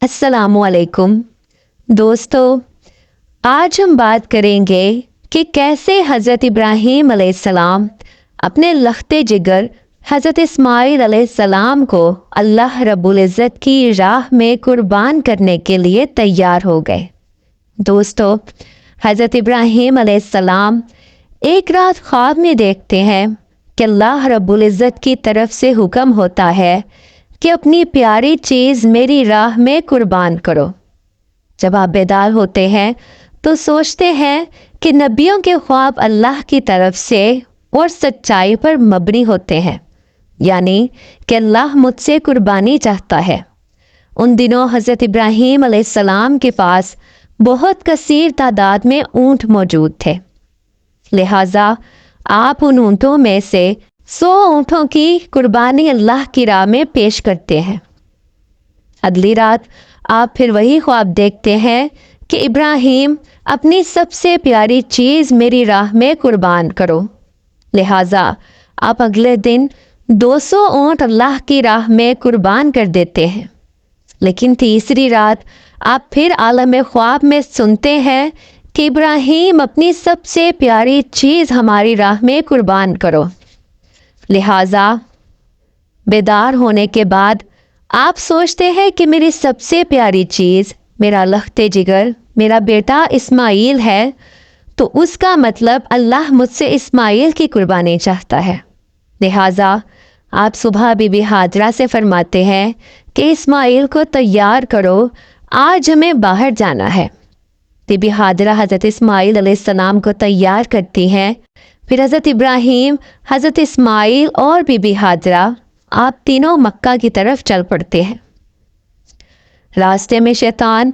अस्सलामु अलैकुम दोस्तों, आज हम बात करेंगे कि कैसे हज़रत इब्राहीम अलैहिस्सलाम अपने लख्ते जिगर हज़रत इस्माइल अलैहिस्सलाम को अल्लाह रब्बुल इज़्ज़त की राह में कुर्बान करने के लिए तैयार हो गए। दोस्तों, हज़रत इब्राहीम अलैहिस्सलाम एक रात ख्वाब में देखते हैं कि अल्लाह रब्बुल इज़्ज़त की तरफ से हुक्म होता है कि अपनी प्यारी चीज़ मेरी राह में कुर्बान करो। जब आप बेदार होते हैं तो सोचते हैं कि नबियों के ख्वाब अल्लाह की तरफ से और सच्चाई पर मबनी होते हैं, यानी कि अल्लाह मुझसे कुर्बानी चाहता है। उन दिनों हज़रत इब्राहीम अलैहिस्सलाम के पास बहुत कसीर तादाद में ऊँट मौजूद थे, लिहाजा आप उन ऊँटों में से 100 ऊँटों की कुर्बानी अल्लाह की राह में पेश करते हैं। अगली रात आप फिर वही ख्वाब देखते हैं कि इब्राहीम अपनी सबसे प्यारी चीज़ मेरी राह में कुर्बान करो। लिहाजा आप अगले दिन 200 ऊँट अल्लाह की राह में कुर्बान कर देते हैं। लेकिन तीसरी रात आप फिर आलम ख्वाब में सुनते हैं कि इब्राहीम अपनी सबसे प्यारी चीज़ हमारी राह में कुर्बान करो। लिहाजा बेदार होने के बाद आप सोचते हैं कि मेरी सबसे प्यारी चीज़ मेरा लख्ते जिगर मेरा बेटा इस्माइल है, तो उसका मतलब अल्लाह मुझसे इस्माइल की कुर्बानी चाहता है। लिहाजा आप सुबह बीबी हाजरा से फरमाते हैं कि इस्माइल को तैयार करो, आज हमें बाहर जाना है। बीबी हाजरा हज़रत इस्माइल अलैहिस्सलाम को तैयार करती हैं। फिर हज़रत इब्राहीम, हज़रत इस्माइल और बीबी हाजरा आप तीनों मक्का की तरफ चल पड़ते हैं। रास्ते में शैतान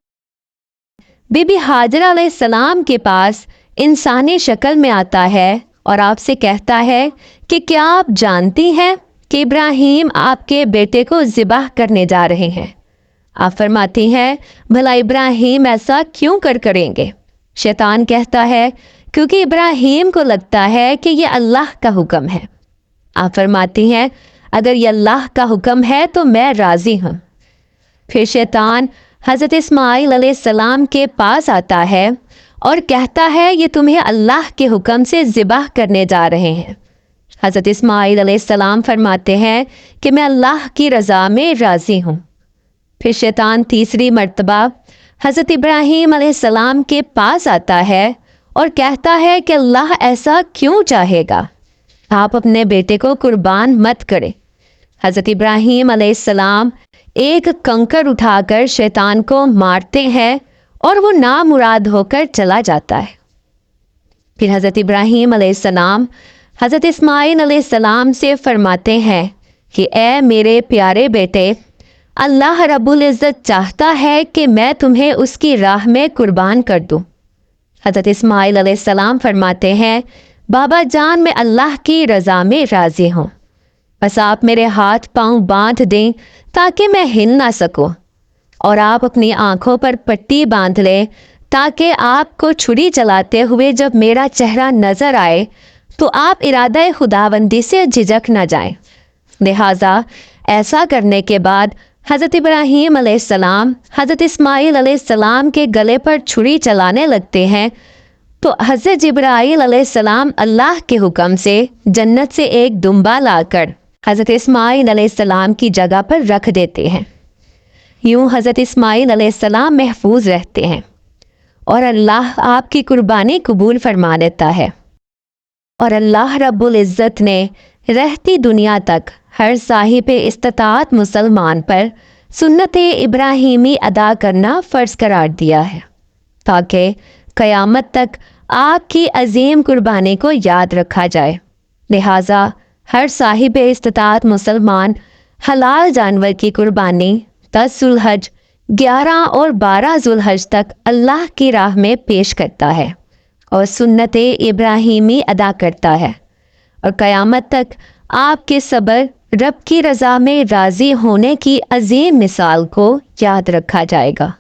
बीबी हाजरा अलैहिस्सलाम के पास इंसानी शक्ल में आता है और आपसे कहता है कि क्या आप जानती हैं कि इब्राहीम आपके बेटे को ज़िबाह करने जा रहे हैं। आप फरमाती हैं, भला इब्राहीम ऐसा क्यों करेंगे। शैतान कहता है, क्योंकि इब्राहीम को लगता है कि ये अल्लाह का हुक्म है। आप फरमाती हैं, अगर ये अल्लाह का हुक्म है तो मैं राज़ी हूँ। फिर शैतान हज़रत इस्माइल अलैहिस्सलाम के पास आता है और कहता है, ये तुम्हें अल्लाह के हुक्म से ज़िबाह करने जा रहे हैं। हज़रत इस्माइल अलैहिस्सलाम फरमाते हैं कि मैं अल्लाह की रज़ा में राज़ी हूँ। फिर शैतान तीसरी मर्तबा हज़रत इब्राहीम अलैहिस्सलाम के पास आता है और कहता है कि अल्लाह ऐसा क्यों चाहेगा, आप अपने बेटे को कुर्बान मत करें। हज़रत इब्राहीम अलैहिस्सलाम एक कंकर उठाकर शैतान को मारते हैं और वो नामुराद होकर चला जाता है। फिर हज़रत इब्राहीम अलैहिस्सलाम हज़रत इस्माइल अलैहिस्सलाम से फरमाते हैं कि ए मेरे प्यारे बेटे, अल्लाह रब्बुल इज़्ज़त चाहता है कि मैं तुम्हें उसकी राह में कुर्बान कर दूँ। हज़रत इस्माइल अलैहिस्सलाम फरमाते हैं, बाबा जान मैं अल्लाह की रज़ा में राज़ी हूँ, बस आप मेरे हाथ पांव बांध दें ताकि मैं हिल ना सकूं, और आप अपनी आँखों पर पट्टी बांध लें ताकि आपको छुरी चलाते हुए जब मेरा चेहरा नज़र आए तो आप इरादा खुदाबंदी से झिझक ना जाएं। लिहाजा ऐसा करने के बाद हज़रत इब्राहीम अलैहिस्सलाम हज़रत इस्माइल अलैहिस्सलाम के गले पर छुरी चलाने लगते हैं, तो हज़रत जिब्राईल अलैहिस्सलाम अल्लाह के हुक्म से जन्नत से एक दुम्बा लाकर हज़रत इस्माइल अलैहिस्सलाम की जगह पर रख देते हैं। यूँ हज़रत इस्माइल अलैहिस्सलाम महफूज रहते हैं और अल्लाह आपकी कुर्बानी कबूल फरमा लेता है। और अल्लाह रब्बुल इज़्ज़त ने रहती दुनिया तक हर साहिब इस्तिताअत मुसलमान पर सुन्नत इब्राहीमी अदा करना फ़र्ज़ करार दिया है, ताकि क़यामत तक आपकी अजीम कुर्बानी को याद रखा जाए। लिहाजा हर साहिब इस्तिताअत मुसलमान हलाल जानवर की कुर्बानी 10 ज़ुल्हज, 11 और 12 ज़ुल्हज तक अल्लाह की राह में पेश करता है और सुन्नत इब्राहीमी अदा करता है, और क़यामत तक आपके सब्र रब की रज़ा में राज़ी होने की अजीम मिसाल को याद रखा जाएगा।